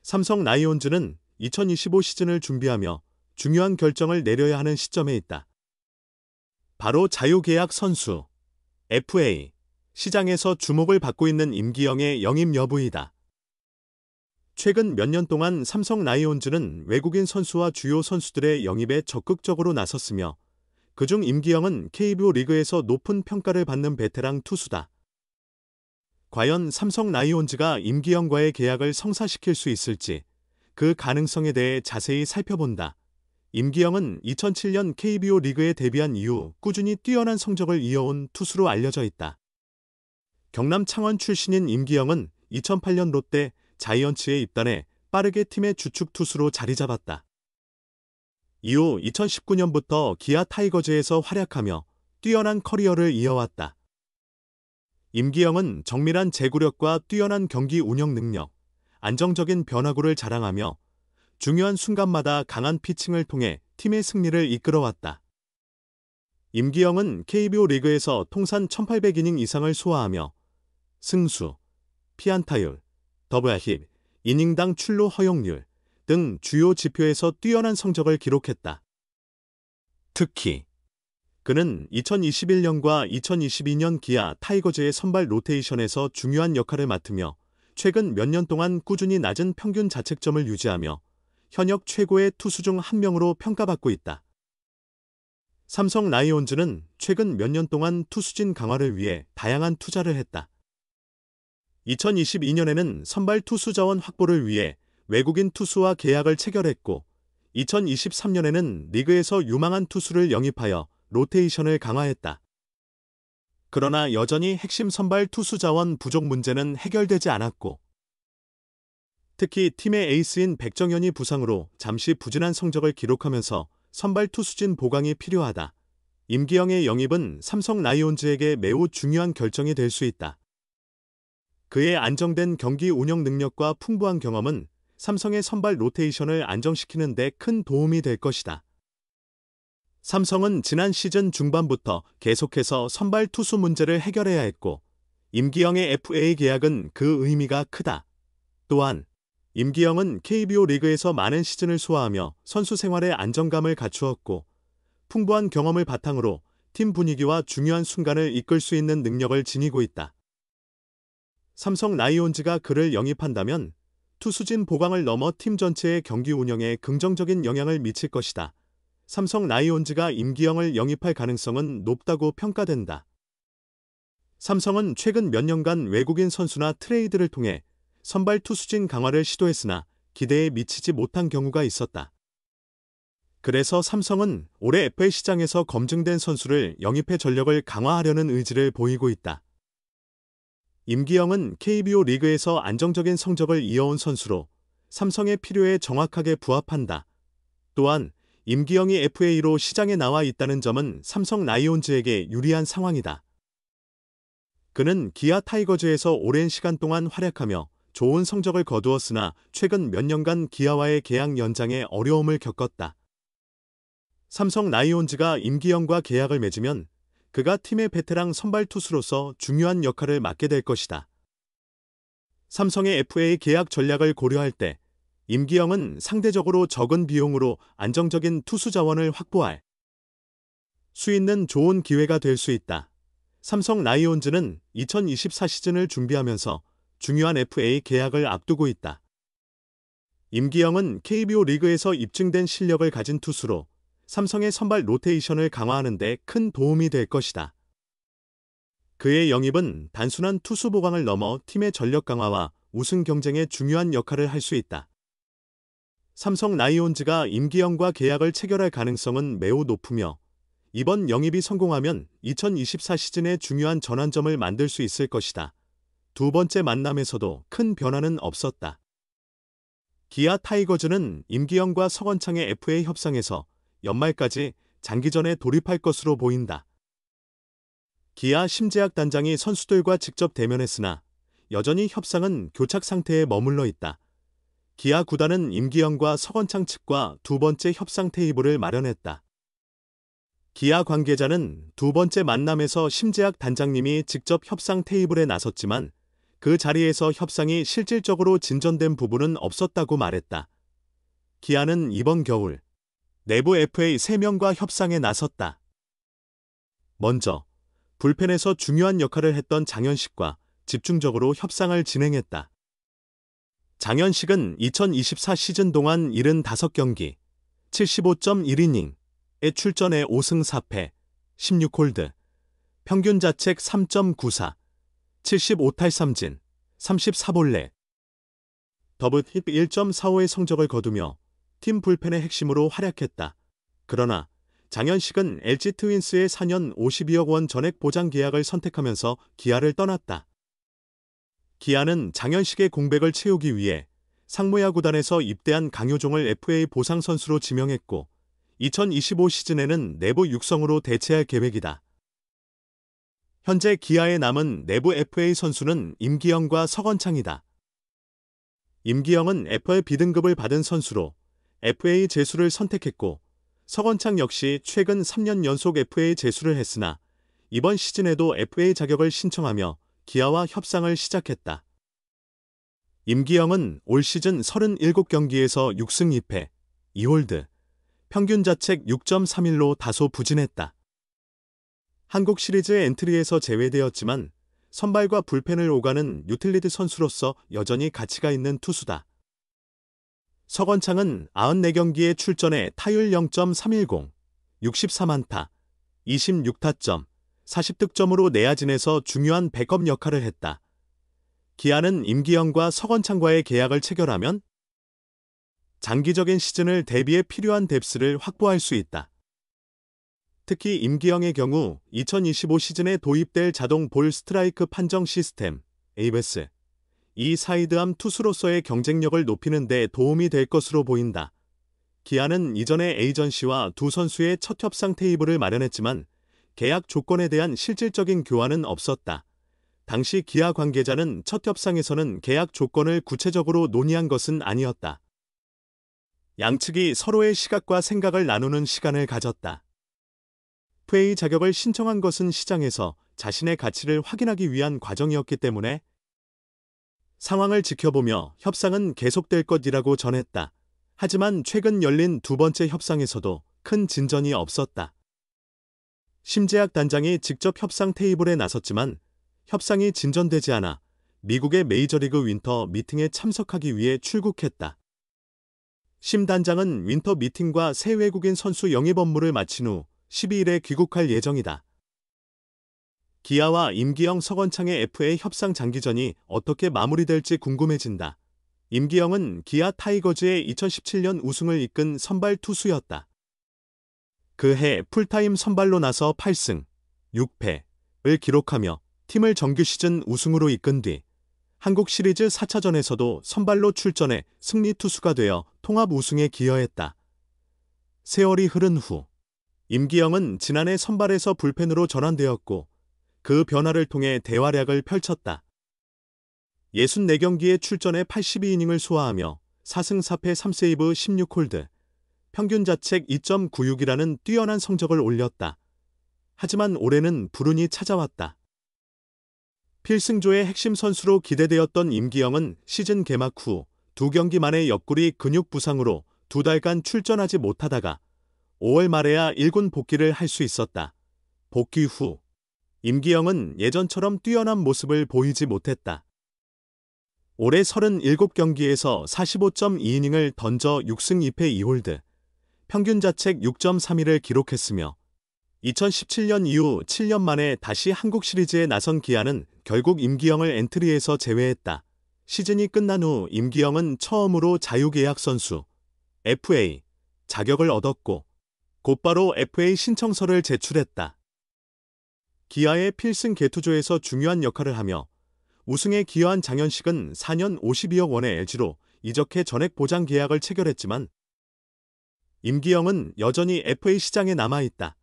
삼성 라이온즈는 2025 시즌을 준비하며 중요한 결정을 내려야 하는 시점에 있다. 바로 자유계약 선수, FA, 시장에서 주목을 받고 있는 임기영의 영입 여부이다. 최근 몇 년 동안 삼성 라이온즈는 외국인 선수와 주요 선수들의 영입에 적극적으로 나섰으며 그중 임기영은 KBO 리그에서 높은 평가를 받는 베테랑 투수다. 과연 삼성 라이온즈가 임기영과의 계약을 성사시킬 수 있을지 그 가능성에 대해 자세히 살펴본다. 임기영은 2007년 KBO 리그에 데뷔한 이후 꾸준히 뛰어난 성적을 이어온 투수로 알려져 있다. 경남 창원 출신인 임기영은 2008년 롯데 자이언츠에 입단해 빠르게 팀의 주축 투수로 자리 잡았다. 이후 2019년부터 기아 타이거즈에서 활약하며 뛰어난 커리어를 이어왔다. 임기영은 정밀한 제구력과 뛰어난 경기 운영 능력, 안정적인 변화구를 자랑하며 중요한 순간마다 강한 피칭을 통해 팀의 승리를 이끌어왔다. 임기영은 KBO 리그에서 통산 1800이닝 이상을 소화하며 승수, 피안타율, 더블hit, 이닝당 출루 허용률 등 주요 지표에서 뛰어난 성적을 기록했다. 특히 그는 2021년과 2022년 기아 타이거즈의 선발 로테이션에서 중요한 역할을 맡으며 최근 몇 년 동안 꾸준히 낮은 평균 자책점을 유지하며 현역 최고의 투수 중 한 명으로 평가받고 있다. 삼성 라이온즈는 최근 몇 년 동안 투수진 강화를 위해 다양한 투자를 했다. 2022년에는 선발 투수 자원 확보를 위해 외국인 투수와 계약을 체결했고 2023년에는 리그에서 유망한 투수를 영입하여 로테이션을 강화했다. 그러나 여전히 핵심 선발 투수 자원 부족 문제는 해결되지 않았고 특히 팀의 에이스인 백정현이 부상으로 잠시 부진한 성적을 기록하면서 선발 투수진 보강이 필요하다. 임기영의 영입은 삼성 라이온즈에게 매우 중요한 결정이 될 수 있다. 그의 안정된 경기 운영 능력과 풍부한 경험은 삼성의 선발 로테이션을 안정시키는 데 큰 도움이 될 것이다. 삼성은 지난 시즌 중반부터 계속해서 선발 투수 문제를 해결해야 했고 임기영의 FA 계약은 그 의미가 크다. 또한 임기영은 KBO 리그에서 많은 시즌을 소화하며 선수 생활의 안정감을 갖추었고 풍부한 경험을 바탕으로 팀 분위기와 중요한 순간을 이끌 수 있는 능력을 지니고 있다. 삼성 라이온즈가 그를 영입한다면 투수진 보강을 넘어 팀 전체의 경기 운영에 긍정적인 영향을 미칠 것이다. 삼성 라이온즈가 임기영을 영입할 가능성은 높다고 평가된다. 삼성은 최근 몇 년간 외국인 선수나 트레이드를 통해 선발 투수진 강화를 시도했으나 기대에 미치지 못한 경우가 있었다. 그래서 삼성은 올해 FA 시장에서 검증된 선수를 영입해 전력을 강화하려는 의지를 보이고 있다. 임기영은 KBO 리그에서 안정적인 성적을 이어온 선수로 삼성의 필요에 정확하게 부합한다. 또한 임기영이 FA로 시장에 나와 있다는 점은 삼성 라이온즈에게 유리한 상황이다. 그는 기아 타이거즈에서 오랜 시간 동안 활약하며 좋은 성적을 거두었으나 최근 몇 년간 기아와의 계약 연장에 어려움을 겪었다. 삼성 라이온즈가 임기영과 계약을 맺으면 그가 팀의 베테랑 선발 투수로서 중요한 역할을 맡게 될 것이다. 삼성의 FA 계약 전략을 고려할 때 임기영은 상대적으로 적은 비용으로 안정적인 투수 자원을 확보할 수 있는 좋은 기회가 될 수 있다. 삼성 라이온즈는 2024 시즌을 준비하면서 중요한 FA 계약을 앞두고 있다. 임기영은 KBO 리그에서 입증된 실력을 가진 투수로 삼성의 선발 로테이션을 강화하는 데 큰 도움이 될 것이다. 그의 영입은 단순한 투수 보강을 넘어 팀의 전력 강화와 우승 경쟁에 중요한 역할을 할 수 있다. 삼성 라이온즈가 임기영과 계약을 체결할 가능성은 매우 높으며 이번 영입이 성공하면 2024 시즌에 중요한 전환점을 만들 수 있을 것이다. 두 번째 만남에서도 큰 변화는 없었다. 기아 타이거즈는 임기영과 서건창의 FA 협상에서 연말까지 장기전에 돌입할 것으로 보인다. 기아 심재학 단장이 선수들과 직접 대면했으나 여전히 협상은 교착 상태에 머물러 있다. 기아 구단은 임기영과 서건창 측과 두 번째 협상 테이블을 마련했다. 기아 관계자는 두 번째 만남에서 심재학 단장님이 직접 협상 테이블에 나섰지만 그 자리에서 협상이 실질적으로 진전된 부분은 없었다고 말했다. 기아는 이번 겨울 내부 FA 3명과 협상에 나섰다. 먼저 불펜에서 중요한 역할을 했던 장현식과 집중적으로 협상을 진행했다. 장현식은 2024 시즌 동안 75경기, 75.1이닝에 출전해 5승 4패, 16홀드, 평균 자책 3.94, 75탈삼진, 34볼넷, 더블 힛 1.45의 성적을 거두며 팀 불펜의 핵심으로 활약했다. 그러나 장현식은 LG 트윈스의 4년 52억 원 전액 보장 계약을 선택하면서 기아를 떠났다. 기아는 장현식의 공백을 채우기 위해 상무야 구단에서 입대한 강효종을 FA 보상 선수로 지명했고 2025 시즌에는 내부 육성으로 대체할 계획이다. 현재 기아에 남은 내부 FA 선수는 임기영과 서건창이다. 임기영은 FA B등급을 받은 선수로 FA 제수를 선택했고 서건창 역시 최근 3년 연속 FA 제수를 했으나 이번 시즌에도 FA 자격을 신청하며 기아와 협상을 시작했다. 임기영은 올 시즌 37경기에서 6승 2패, 2홀드, 평균 자책 6.31로 다소 부진했다. 한국 시리즈의 엔트리에서 제외되었지만 선발과 불펜을 오가는 유틸리티 선수로서 여전히 가치가 있는 투수다. 서건창은 94경기에 출전해 타율 0.310, 64안타, 26타점, 40득점으로 내야진에서 중요한 백업 역할을 했다. 기아는 임기영과 서건창과의 계약을 체결하면 장기적인 시즌을 대비해 필요한 뎁스를 확보할 수 있다. 특히 임기영의 경우 2025 시즌에 도입될 자동 볼 스트라이크 판정 시스템 ABS, 이 사이드암 투수로서의 경쟁력을 높이는 데 도움이 될 것으로 보인다. 기아는 이전에 에이전시와 두 선수의 첫 협상 테이블을 마련했지만 계약 조건에 대한 실질적인 교환은 없었다. 당시 기아 관계자는 첫 협상에서는 계약 조건을 구체적으로 논의한 것은 아니었다. 양측이 서로의 시각과 생각을 나누는 시간을 가졌다. FA 자격을 신청한 것은 시장에서 자신의 가치를 확인하기 위한 과정이었기 때문에 상황을 지켜보며 협상은 계속될 것이라고 전했다. 하지만 최근 열린 두 번째 협상에서도 큰 진전이 없었다. 심재학 단장이 직접 협상 테이블에 나섰지만 협상이 진전되지 않아 미국의 메이저리그 윈터 미팅에 참석하기 위해 출국했다. 심 단장은 윈터 미팅과 새 외국인 선수 영입 업무를 마친 후 12일에 귀국할 예정이다. 기아와 임기영 서건창의 FA 협상 장기전이 어떻게 마무리될지 궁금해진다. 임기영은 기아 타이거즈의 2017년 우승을 이끈 선발 투수였다. 그해 풀타임 선발로 나서 8승, 6패를 기록하며 팀을 정규 시즌 우승으로 이끈 뒤 한국 시리즈 4차전에서도 선발로 출전해 승리 투수가 되어 통합 우승에 기여했다. 세월이 흐른 후 임기영은 지난해 선발에서 불펜으로 전환되었고 그 변화를 통해 대활약을 펼쳤다. 64경기에 출전해 82이닝을 소화하며 4승 4패 3세이브 16홀드, 평균 자책 2.96이라는 뛰어난 성적을 올렸다. 하지만 올해는 불운이 찾아왔다. 필승조의 핵심 선수로 기대되었던 임기영은 시즌 개막 후 2경기 만에 옆구리 근육 부상으로 2달간 출전하지 못하다가 5월 말에야 1군 복귀를 할 수 있었다. 복귀 후 임기영은 예전처럼 뛰어난 모습을 보이지 못했다. 올해 37경기에서 45.2이닝을 던져 6승 2패 2홀드, 평균 자책 6.31을 기록했으며 2017년 이후 7년 만에 다시 한국 시리즈에 나선 기아는 결국 임기영을 엔트리에서 제외했다. 시즌이 끝난 후 임기영은 처음으로 자유계약 선수 FA 자격을 얻었고 곧바로 FA 신청서를 제출했다. 기아의 필승 개투조에서 중요한 역할을 하며 우승에 기여한 장현식은 4년 52억 원의 LG로 이적해 전액 보장 계약을 체결했지만 임기영은 여전히 FA 시장에 남아있다.